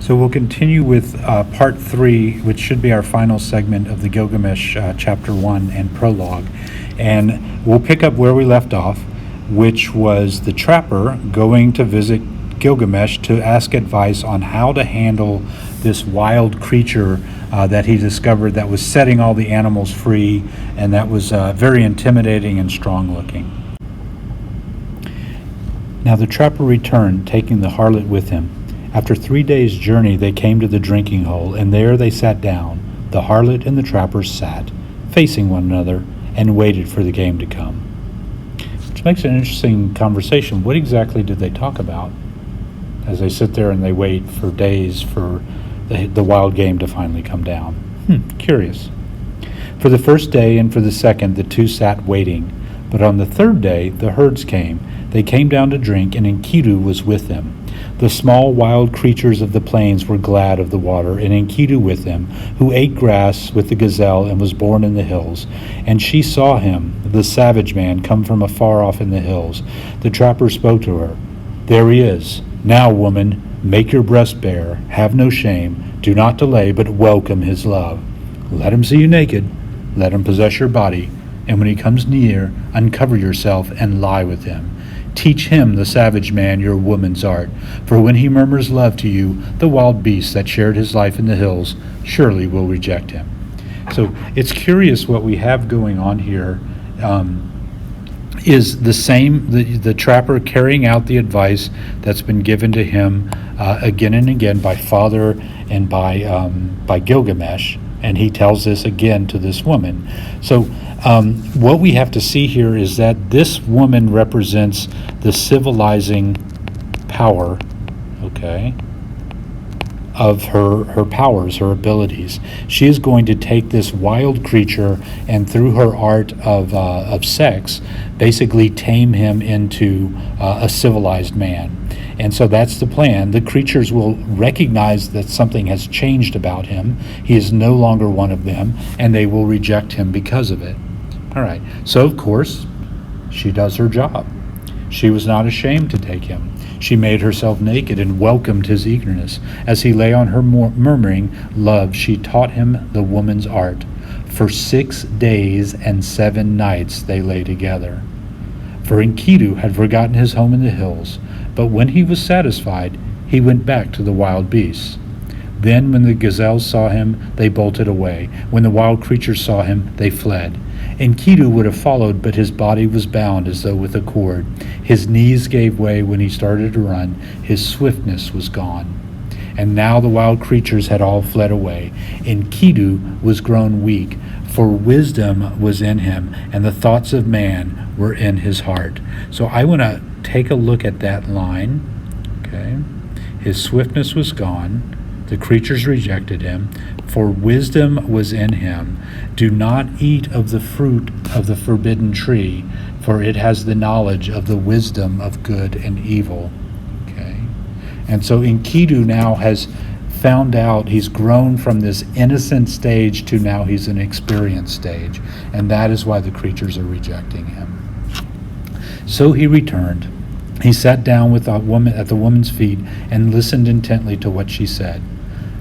So we'll continue with part 3, which should be our final segment of the Gilgamesh chapter 1 and prologue. And we'll pick up where we left off, which was the trapper going to visit Gilgamesh to ask advice on how to handle this wild creature that he discovered that was setting all the animals free, and that was very intimidating and strong looking. Now the trapper returned, taking the harlot with him. After 3 days' journey they came to the drinking hole, and there they sat down. The harlot and the trapper sat, facing one another, and waited for the game to come. Which makes an interesting conversation. What exactly did they talk about as they sit there and they wait for days for the wild game to finally come down? Curious. For the first day and for the second, the two sat waiting. But on the third day, the herds came. They came down to drink, and Enkidu was with them. The small wild creatures of the plains were glad of the water, and Enkidu with them, who ate grass with the gazelle and was born in the hills. And she saw him, the savage man, come from afar off in the hills. The trapper spoke to her. There he is. Now, woman, make your breast bare. Have no shame. Do not delay, but welcome his love. Let him see you naked. Let him possess your body. And when he comes near, uncover yourself and lie with him. Teach him, the savage man, your woman's art. For when he murmurs love to you, the wild beast that shared his life in the hills surely will reject him. So it's curious what we have going on here. Is the same, the trapper carrying out the advice that's been given to him again and again by Father and by Gilgamesh, and he tells this again to this woman. So what we have to see here is that this woman represents the civilizing power, of her powers, her abilities. She is going to take this wild creature and through her art of sex, basically tame him into a civilized man. And so that's the plan. The creatures will recognize that something has changed about him. He is no longer one of them, and they will reject him because of it. All right. So, of course, she does her job. She was not ashamed to take him. She made herself naked and welcomed his eagerness. As he lay on her murmuring love, she taught him the woman's art. For 6 days and 7 nights they lay together. For Enkidu had forgotten his home in the hills, but when he was satisfied, he went back to the wild beasts. Then when the gazelles saw him, they bolted away. When the wild creatures saw him, they fled. Enkidu would have followed, but his body was bound as though with a cord. His knees gave way when he started to run. His swiftness was gone. And now the wild creatures had all fled away. Enkidu was grown weak, for wisdom was in him, and the thoughts of man were in his heart. So I want to take a look at that line. His swiftness was gone. The creatures rejected him, for wisdom was in him. Do not eat of the fruit of the forbidden tree, for it has the knowledge of the wisdom of good and evil. And so Enkidu now has found out, he's grown from this innocent stage to now he's an experienced stage, and that is why the creatures are rejecting him. So he returned. He sat down with the woman at the woman's feet and listened intently to what she said.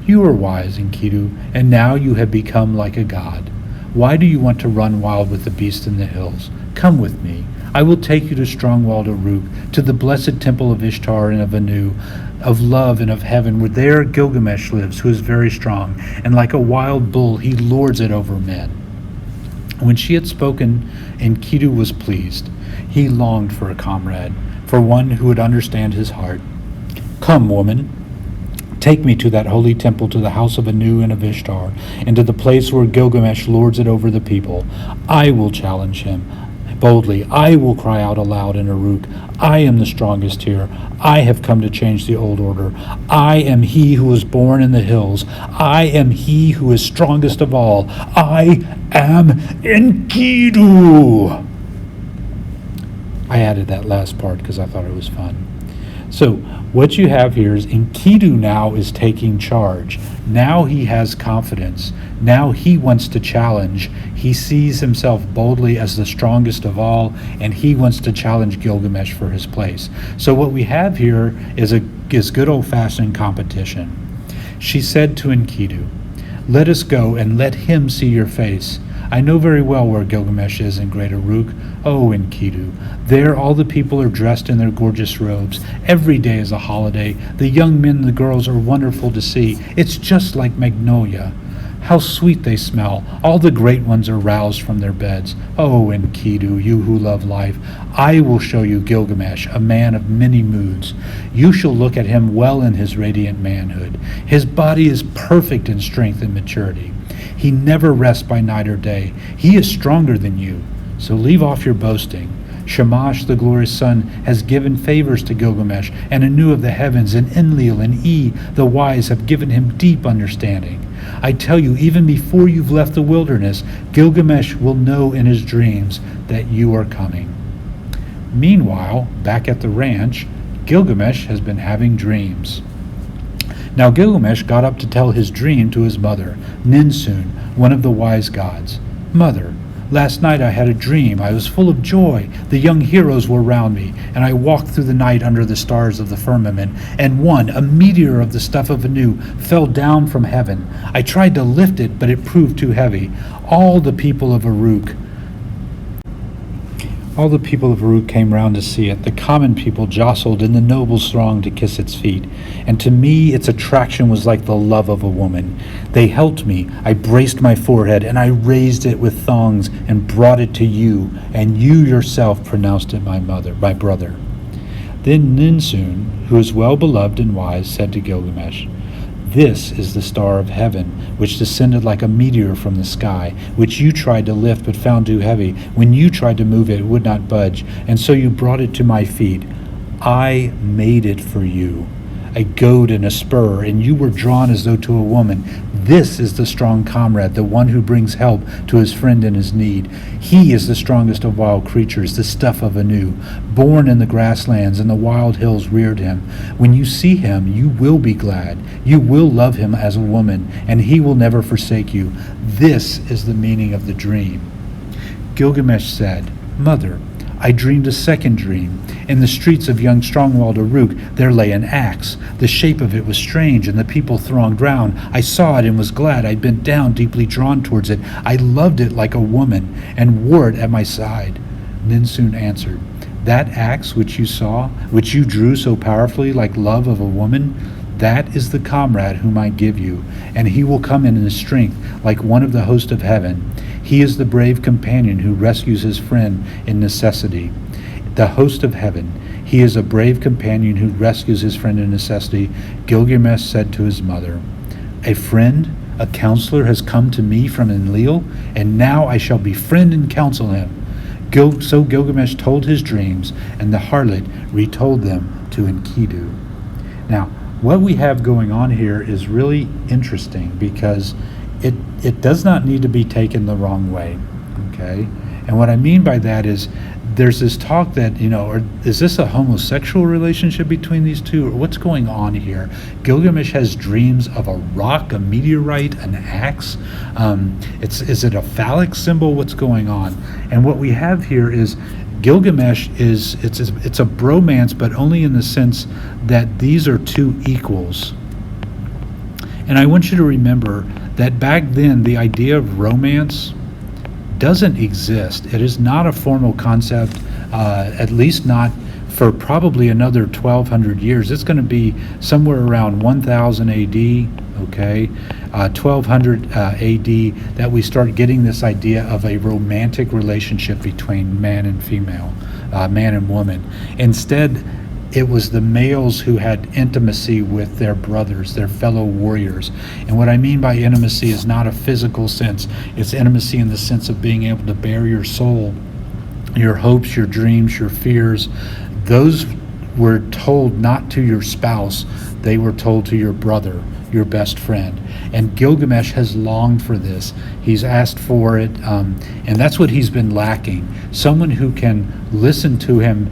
You are wise, Enkidu, and now you have become like a god. Why do you want to run wild with the beast in the hills? Come with me. I will take you to strong-walled Uruk, to the blessed temple of Ishtar and of Anu, of love and of heaven, where there Gilgamesh lives, who is very strong, and like a wild bull he lords it over men. When she had spoken, Enkidu was pleased. He longed for a comrade, for one who would understand his heart. Come, woman. Take me to that holy temple, to the house of Anu and of Ishtar, and to the place where Gilgamesh lords it over the people. I will challenge him boldly. I will cry out aloud in Uruk. I am the strongest here. I have come to change the old order. I am he who was born in the hills. I am he who is strongest of all. I am Enkidu. I added that last part because I thought it was fun. So what you have here is Enkidu now is taking charge. Now he has confidence. Now he wants to challenge. He sees himself boldly as the strongest of all, and he wants to challenge Gilgamesh for his place. So what we have here is good old-fashioned competition. She said to Enkidu, "Let us go and let him see your face. I know very well where Gilgamesh is in Great Uruk. Oh, Enkidu, there all the people are dressed in their gorgeous robes. Every day is a holiday. The young men and the girls are wonderful to see. It's just like magnolia. How sweet they smell. All the great ones are roused from their beds. Oh, Enkidu, you who love life, I will show you Gilgamesh, a man of many moods. You shall look at him well in his radiant manhood. His body is perfect in strength and maturity. He never rests by night or day. He is stronger than you. So leave off your boasting. Shamash, the glorious sun, has given favors to Gilgamesh, and Anu of the heavens, and Enlil and E, the wise, have given him deep understanding. I tell you, even before you've left the wilderness, Gilgamesh will know in his dreams that you are coming." Meanwhile, back at the ranch, Gilgamesh has been having dreams. Now Gilgamesh got up to tell his dream to his mother, Ninsun, one of the wise gods. "Mother, last night I had a dream. I was full of joy. The young heroes were round me, and I walked through the night under the stars of the firmament, and one, a meteor of the stuff of Anu, fell down from heaven. I tried to lift it, but it proved too heavy. All the people of Uruk came round to see it. The common people jostled in the nobles thronged to kiss its feet. And to me, its attraction was like the love of a woman. They helped me. I braced my forehead, and I raised it with thongs and brought it to you, and you yourself pronounced it my brother." Then Ninsun, who is well beloved and wise, said to Gilgamesh, "This is the star of heaven, which descended like a meteor from the sky, which you tried to lift but found too heavy. When you tried to move it, it would not budge, and so you brought it to my feet. I made it for you, a goad and a spur, and you were drawn as though to a woman. This is the strong comrade, the one who brings help to his friend in his need. He is the strongest of wild creatures, the stuff of Anu. Born in the grasslands, and the wild hills reared him. When you see him, you will be glad. You will love him as a woman, and he will never forsake you. This is the meaning of the dream." Gilgamesh said, "Mother, I dreamed a second dream. In the streets of young strong-walled Uruk there lay an axe. The shape of it was strange, and the people thronged round. I saw it and was glad. I bent down, deeply drawn towards it. I loved it like a woman, and wore it at my side." Ninsun answered, "That axe which you saw, which you drew so powerfully like love of a woman, that is the comrade whom I give you, and he will come in his strength like one of the host of heaven. He is the brave companion who rescues his friend in necessity. The host of heaven. He is a brave companion who rescues his friend in necessity." Gilgamesh said to his mother, "A friend, a counselor has come to me from Enlil, and now I shall befriend and counsel him." So Gilgamesh told his dreams, and the harlot retold them to Enkidu. Now, what we have going on here is really interesting because it does not need to be taken the wrong way, okay? And what I mean by that is there's this talk that, or is this a homosexual relationship between these two, or what's going on here? Gilgamesh has dreams of a rock, a meteorite, an axe. Is it a phallic symbol? What's going on? And what we have here is Gilgamesh it's a bromance, but only in the sense that these are two equals. And I want you to remember that back then the idea of romance doesn't exist. It is not a formal concept, at least not for probably another 1,200 years. It's going to be somewhere around 1000 AD, okay, 1200 AD, that we start getting this idea of a romantic relationship between man and female, man and woman. Instead, it was the males who had intimacy with their brothers, their fellow warriors. And what I mean by intimacy is not a physical sense. It's intimacy in the sense of being able to bare your soul, your hopes, your dreams, your fears. Those were told not to your spouse. They were told to your brother, your best friend. And Gilgamesh has longed for this. He's asked for it, and that's what he's been lacking. Someone who can listen to him,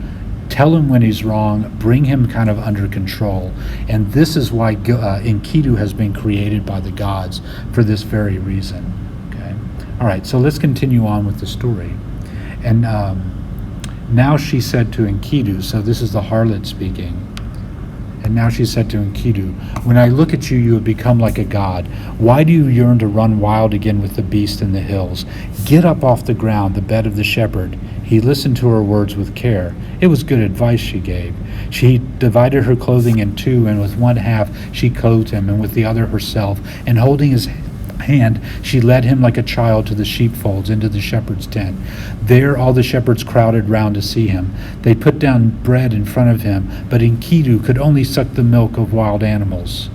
tell him when he's wrong, bring him kind of under control. And this is why Enkidu has been created by the gods, for this very reason. Okay. All right, so let's continue on with the story. And now she said to Enkidu, so this is the harlot speaking, And now she said to Enkidu, "When I look at you, you have become like a god. Why do you yearn to run wild again with the beast in the hills? Get up off the ground, the bed of the shepherd." He listened to her words with care. It was good advice she gave. She divided her clothing in two, and with one half she clothed him, and with the other herself. And holding his hand, she led him like a child to the sheepfolds into the shepherd's tent. There all the shepherds crowded round to see him. They put down bread in front of him, but Enkidu could only suck the milk of wild animals.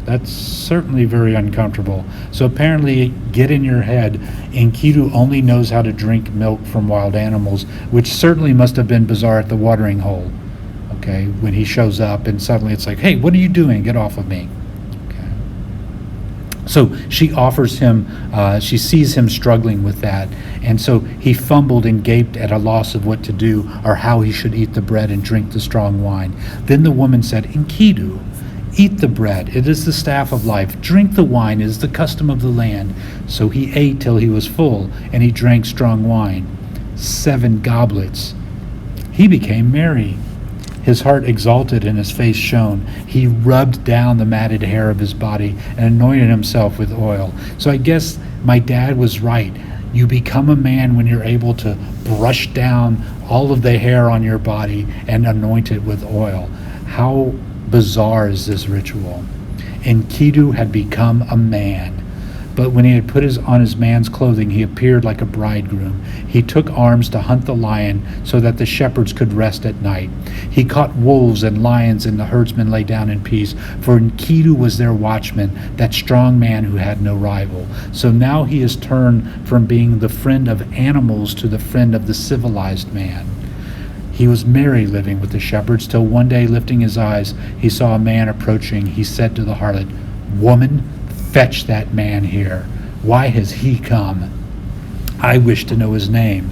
That's certainly very uncomfortable. So apparently, get in your head, Enkidu only knows how to drink milk from wild animals, which certainly must have been bizarre at the watering hole. Okay, when he shows up and suddenly it's like, "Hey, what are you doing? Get off of me." So she offers him, she sees him struggling with that. And so he fumbled and gaped at a loss of what to do or how he should eat the bread and drink the strong wine. Then the woman said, "Enkidu, eat the bread. It is the staff of life. Drink the wine. It is the custom of the land." So he ate till he was full, and he drank strong wine, 7 goblets. He became merry. His heart exalted and his face shone. He rubbed down the matted hair of his body and anointed himself with oil. So I guess my dad was right. You become a man when you're able to brush down all of the hair on your body and anoint it with oil. How bizarre is this ritual? Enkidu had become a man. But when he had put on his man's clothing, he appeared like a bridegroom. He took arms to hunt the lion so that the shepherds could rest at night. He caught wolves and lions, and the herdsmen lay down in peace, for Enkidu was their watchman, that strong man who had no rival. So now he has turned from being the friend of animals to the friend of the civilized man. He was merry living with the shepherds, till one day, lifting his eyes, he saw a man approaching. He said to the harlot, "Woman, fetch that man here. Why has he come? I wish to know his name."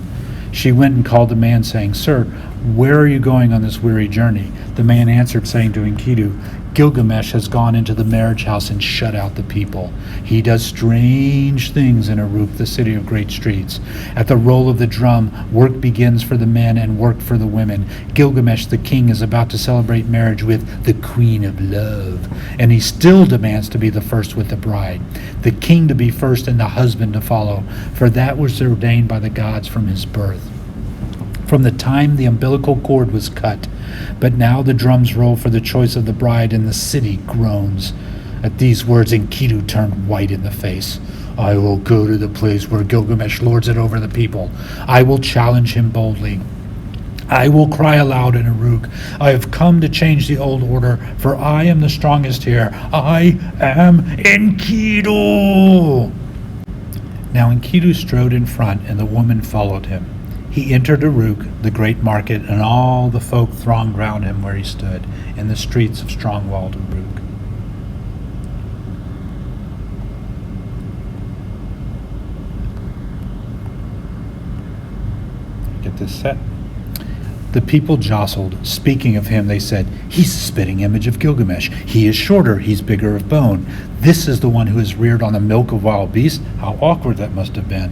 She went and called the man, saying, "Sir, where are you going on this weary journey?" The man answered, saying to Enkidu, "Gilgamesh has gone into the marriage house and shut out the people. He does strange things in Uruk, the city of great streets. At the roll of the drum, work begins for the men and work for the women. Gilgamesh, the king, is about to celebrate marriage with the queen of love, and he still demands to be the first with the bride, the king to be first and the husband to follow, for that was ordained by the gods from his birth, from the time the umbilical cord was cut. But now the drums roll for the choice of the bride, and the city groans." At these words, Enkidu turned white in the face. "I will go to the place where Gilgamesh lords it over the people. I will challenge him boldly. I will cry aloud in Uruk. I have come to change the old order, for I am the strongest here. I am Enkidu." Now Enkidu strode in front, and the woman followed him. He entered Uruk, the great market, and all the folk thronged round him where he stood, in the streets of strong-walled Uruk. Get this set. The people jostled. Speaking of him, they said, "He's the spitting image of Gilgamesh. He is shorter, he's bigger of bone. This is the one who is reared on the milk of wild beasts. How awkward that must have been.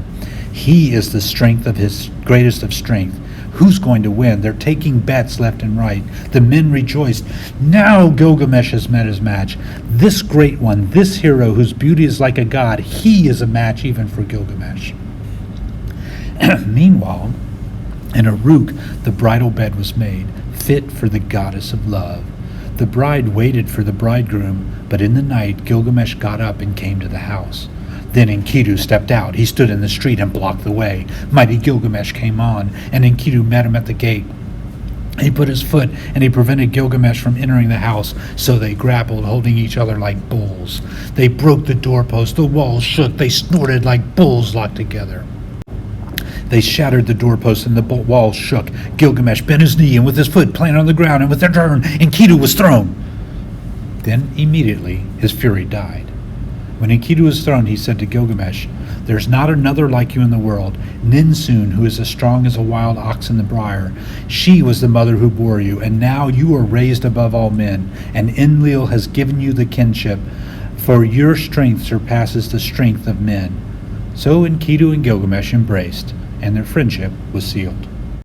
He is the strength of his greatest of strength. Who's going to win?" They're taking bets left and right. The men rejoiced. Now Gilgamesh has met his match. This great one, this hero whose beauty is like a god, he is a match even for Gilgamesh. Meanwhile, in Uruk, the bridal bed was made, fit for the goddess of love. The bride waited for the bridegroom, but in the night Gilgamesh got up and came to the house. Then Enkidu stepped out. He stood in the street and blocked the way. Mighty Gilgamesh came on, and Enkidu met him at the gate. He put his foot, and he prevented Gilgamesh from entering the house, so they grappled, holding each other like bulls. They broke the doorpost, the walls shook, they snorted like bulls locked together. They shattered the doorpost, and the walls shook. Gilgamesh bent his knee, and with his foot planted on the ground, and with a turn, Enkidu was thrown. Then immediately his fury died. When Enkidu was thrown, he said to Gilgamesh, "There's not another like you in the world. Ninsun, who is as strong as a wild ox in the briar, she was the mother who bore you, and now you are raised above all men, and Enlil has given you the kinship, for your strength surpasses the strength of men." So Enkidu and Gilgamesh embraced, and their friendship was sealed.